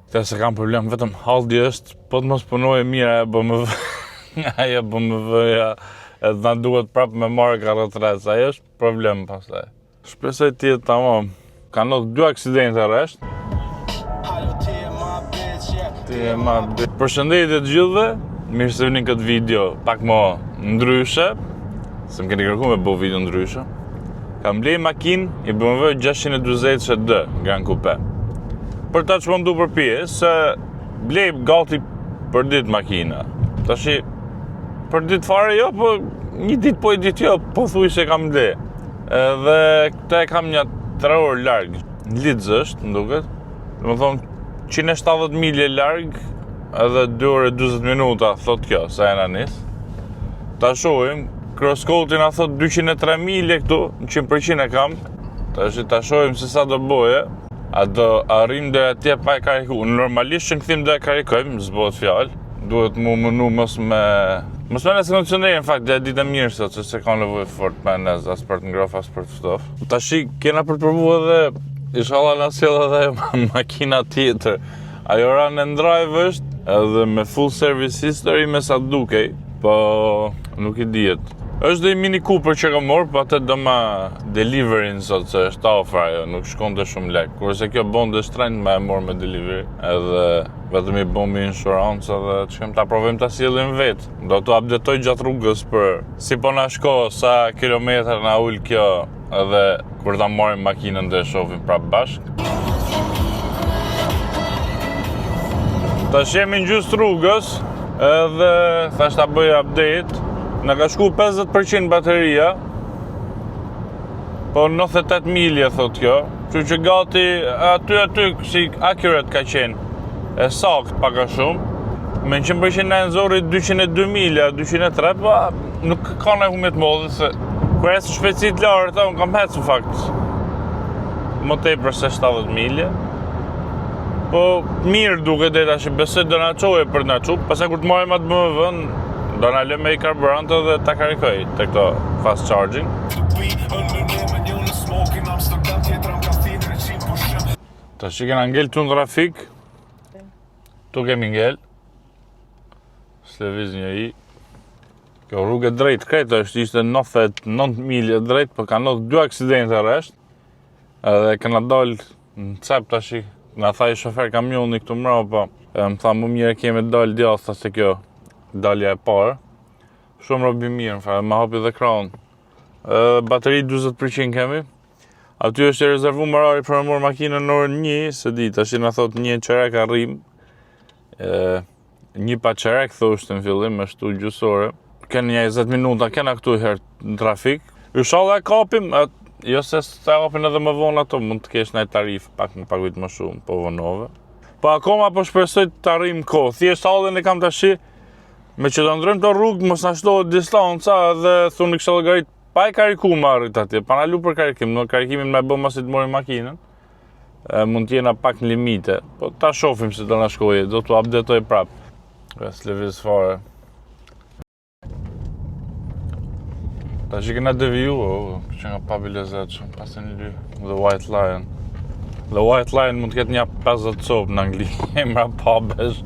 Këta se kam problem, vetëm haldi është, po të mos punoj e mira e BMW, aja BMW-ja, edhe na duhet prapë me marrë karrotresë, ajo është problem pastaj. Shpresoj të jetë tamam. Ka ndodhur 2 aksidente rresht. Përshëndetje të gjithëve, mirë se vini këtë video pak më ndryshe, se më keni kërkuar me bëu video ndryshe. Kam blej makinë i BMW 640D Gran Coupe. Për ta që më ndu përpije, se blej gati për ditë makina. Tashi, për ditë fare jo, po një ditë po i ditë jo, po thuj se kam blej. Edhe këta e kam një 3 orë largë. Lidz është, më duket. Dhe më thonë, 170 milje largë, edhe 2 orë e 20 minuta, thot kjo, sa e na nis. Ta shohim, cross-country na thot 203 milje këtu, 100% e kam. Tashi, ta shohim se sa do boje. A do arrim dhe atje pa e kariku. Normalisht që në këthim dhe e karikojmë, zbot fjallë. Duhet mu mënu mos me nëse kondicioneri, në fakt, dhe ditë e mirë sot, se ka nevojë fort me nëzë, as për të ngrof, as për të ftof. Tashi, kena për të provu edhe, inshallah na sjell edhe makina tjetër. Ajo run and drive është, edhe me full service history me sa dukej, po nuk i dihet. Është dhe i Mini Cooper që kam morë, po atë do ma delivery sot, se është offer ajo, nuk shkon të shumë lek. Kurse kjo bonde shtrenjt ma e morë me delivery, edhe vetëm i bon me insurance, edhe që kem ta provojmë ta sjellim vetë. Do të updatoj gjatë rrugës për si po na shko, sa kilometra na ul kjo, edhe kur ta marrim makinën dhe shohim prapë bashkë. Tash jemi në gjysmë rrugës, edhe thash ta bëj update. Në ka shku 50% bateria, po 98 milje thot kjo, që gati aty si accurate ka qenë, e sakt paka shumë. Me 100% në nëzori 202 milja, 203, po nuk ka në humit modhe, se kër esë shpecit lartë, unë kam hecë në fakt, më tepër se 70 milje. Po mirë duke dhe ta që besoj do na qoje për na qup, pasaj kur të marim atë BMW-n, do na lë me i karburantë dhe ta karikoj të këto fast charging. Ta që kena ngell të në trafik, tu kemi ngell, s'leviz një i. Kjo rrugë drejt kretë është, ishte 99 milje drejt, për ka ndodhur 2 aksidente rresht, edhe kena dollë në cep ta që, nga tha i shofer kamioni këtu mrapa, më tha më mire kemi dollë djasta se kjo dalja e parë. Shumë robi mirë, më hapi dhe kraun. Bateri 20% kemi. Aty është e rezervu marari për me morë makinën në orën 1, se di, tash na thot 1 qerek arrim. 1 pa qerek thoshtë në fillim, me shtu gjysore. Keni një 20 minuta, kena këtu herë në trafik. Inshallah e kapim, jo se të kapin edhe më vonë ato, mund të kesh një tarif, pak më paguit më shumë, po vonove. Po akoma po shpresoj të arrim kohë, thjesht halën e kam tashi, me që të ndrojmë të rrugë, mos në shtohet distanca dhe thunë kështë logarit pa e kariku më arrit atje, pa në lu për karikim, në karikimin me bë masit mori makinën, mund t'jena pak në limite, po ta shofim se do në shkoje, do t'u updatoj prapë. S'leviz fare. Ta që kena deviju, që nga pa bilezet shumë, pas të një ly, The White Lion. The White Lion mund t'ket një 50 copë në Angli, emra pa besh.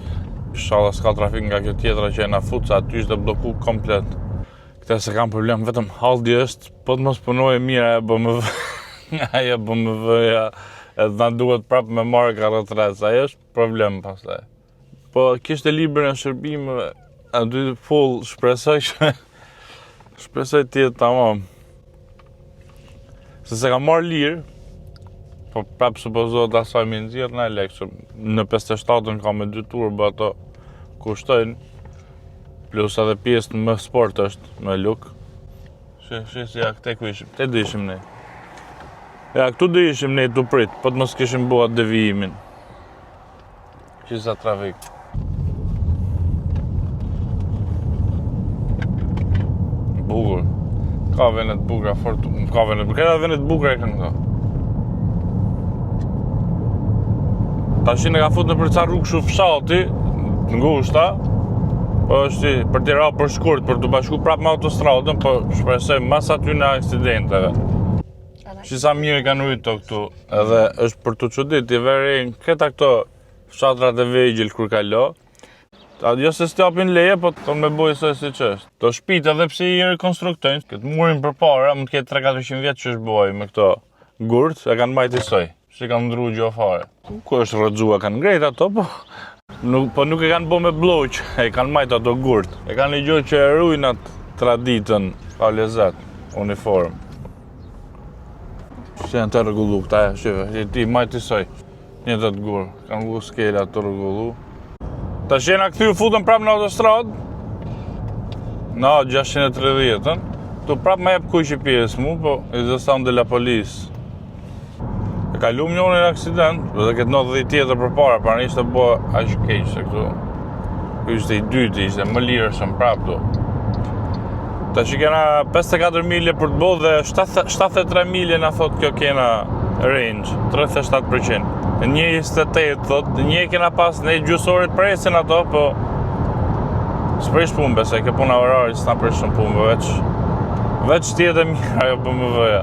Inshallah s'ka trafik nga kjo tjetra që e na fut, se aty ishte bloku komplet. Këta se kam problem, vetëm haldi është, po të mos punoj e mira e BMW, aja BMW-ja, edhe na duhet prapë me marrë karrotresë, ajo është problem pastaj. Po kishte libër në shërbimeve, aty full shpresoj të jetë tamam. Se kam marrë lirë, po prapë supozohet asaj me nxjerr në lekë, në 57-ën ka me 2 turbo ato kushtojnë, plus edhe pjesën më sport është, me luk. Shesi, ja, këte ku ishim, te du ishim ne. Ja, këtu du ishim ne të prit, po të mos kishim bua devijimin. Qisa trafik. Bukur. Ka venet bukra, ka venet bukra, edhe venet bukra e kënë ka. Ta që në ka fut në për ca rrugë shu fshati, ngushta, po është për t'i ra për shkurt, për t'u bashku prap me autostradën, po shpresoj mas aty në aksidenteve. Që sa mirë kanë ujtë këtu, edhe është për të çudit, i verejnë këta këto fshatrat e vegjël kur kalo. Jo se s'tjapin leje, po tonë me bojë soj si që është. To shpit edhe pse i rekonstruktojnë, këtë murin për para, mund t'ketë 300-400 vjetë që është bojë me këto gurt, e kanë majtë i soj. Që kanë ndru gjo fare. Ku është rëgjua, kanë ngrejt ato, po nuk e kanë bo me bloq, e kanë majtë ato gurt. E kanë i gjoj që e rujnat traditën, pa lezet, uniform. Që janë të rregullu këta, shive, ti majtë i soj. Një të të gurë, kanë vu skela të rregullu. Ta shena këthy u futën prap në autostrad, na 630-ën, tu prap me jep kuj që pjesë mu, po i zëstan dhe la polis. E kalum njën një aksident, dhe këtë 90 tjetër për para, pra në ishte bo aq keq se këtu. Ishte i dyti, ishte më lirë shumë prap tu. Ta që kena 54 milje për të bo dhe 73 milje na thot kjo kena range, 37%. Një 28 thot, një kena pas ne gjusorit presin ato, po s'prish punë bese, ke puna orarit s'na prish shumë punë, veç tjetë e mirë ajo BMW-ja.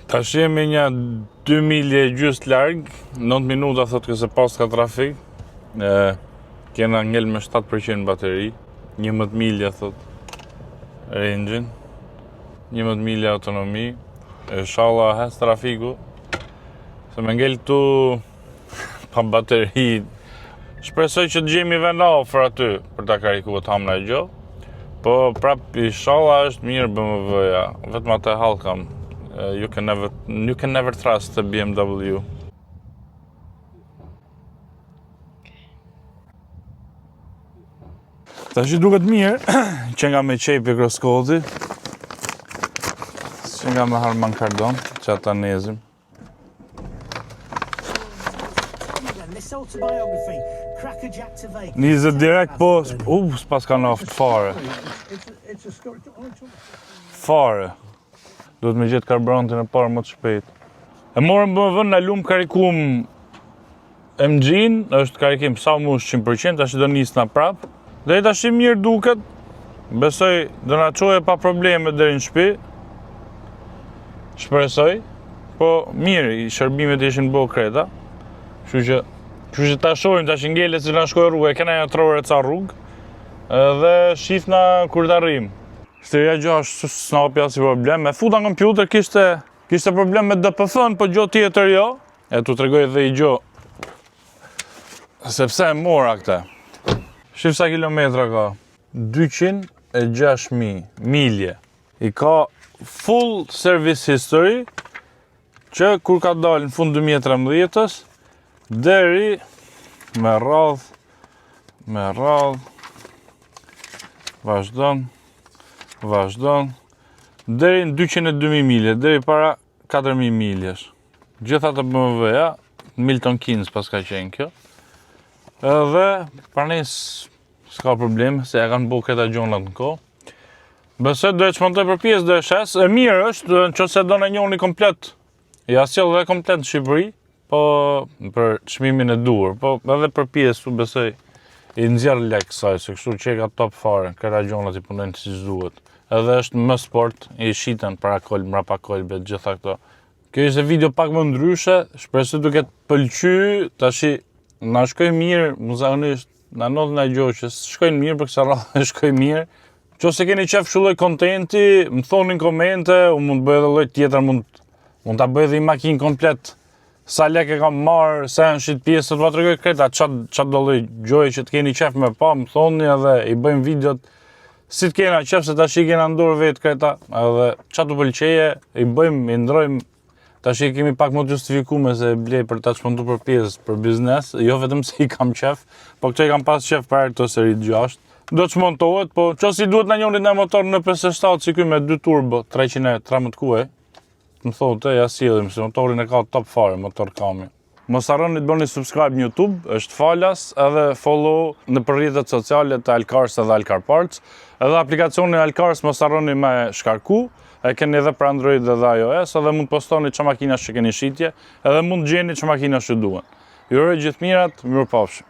Ta shemi një 2 milje gjysë larg, 9 minuta thot këse pas ka trafik, kena ngell me 7% bateri, 11 milje thot range-in, 11 milje autonomi, inshallah hes trafiku, se me ngell tu pa bateri, shpresoj që të gjemi vend afër aty për ta karikuar të hamna gjo, po prap inshallah është mirë BMW-ja, vetëm atë hallkam. You can never trust the BMW. Tash i duket mirë, që nga me qepi kroskoti, që nga me Harman Kardon, që ata nezim. Nizet direkt po, s'pas ka naft fare. Fare. Duhet me gjetë karburantin e parë më të shpejt. E morëm BMW në lumë karikum MG-n, është karikim sa mush 100%, ashtë do nisë na prap. Dhe i tash mirë duket, besoj do na çoje pa probleme deri në shtëpi. Shpresoj, po mirë, i shërbimet ishin bo kreta. Kështu që ta shohim tash ngele se na shkoj rrugë, kena një trore ca rrugë, dhe shifna kur të arrim. Shteria 6 s'na opi asnjë problem. Me futa në kompjuter kishte problem me DPF-n, po gjë tjetër jo. E tu tregoj edhe i gjë. Sepse e mora këtë. Shif sa kilometra ka. 206.000 milje. I ka full service history, që kur ka dalë në fund 2013-ës, deri me radh, vazhdon, deri në 202.000 milje, deri para 4.000 miljesh. Gjitha të BMW-ja, Milton Keynes pas ka qenë kjo. Edhe, pranej s'ka problem, se ja kanë bu këta gjonat në ko. Besoj do e çmontoj për pjesë, do e shes. E mirë është, në që se do në njoni komplet. Ja sjell dhe komplet në Shqipëri, po për çmimin e duhur, po edhe për pjesë, besoj, i nxjerr lek saj, se kështu që e ka top fare, këta gjonat i punojnë si duhet. Edhe është më sport, i shiten para kolb, mrapa kolbet, gjitha këto. Kjo ishte video pak më ndryshe, shpresoj duket pëlqy, tashi na shkoj mirë, muzaonisht, na ndodh nga gjë që shkojnë mirë për kësa radhë, shkojnë mirë. Qose keni qef shulloj kontenti, më thoni në komente, unë mund të bëj edhe lloj tjetër, mund ta bëj edhe i makinë komplet, sa lek e kam marrë, sa janë shit pjesët, va tregoj kreta, çat do lloj gjoje që të keni qef me pa, më thoni edhe i bëjmë videot, si të kena qef se tash i kena ndorë vetë kreta, edhe çat u pëlqeje, i bëjmë, i ndrojmë, tash i kemi pak më të justifikume se blej për ta çmentu për pjesë, për biznes, jo vetëm se i kam qef, po këto i kam pas qef për këto seri 6. Do të çmontohet, po çosi duhet na njëri në motor në 57 si ky me 2 turbo, 313 kuaj. Më thotë, ja sillim se motorin e ka top fare, motor kami. Mos harroni të bëni subscribe në YouTube, është falas, edhe follow në rrjetet sociale të Alcars edhe Alcar Parts, edhe aplikacionin Alcars mos harroni me shkarku, e keni edhe për Android dhe iOS, edhe mund postoni që makina që keni shitje, edhe mund gjeni që makina që duhen. Ju uroj gjithë mirat, mirupafshim.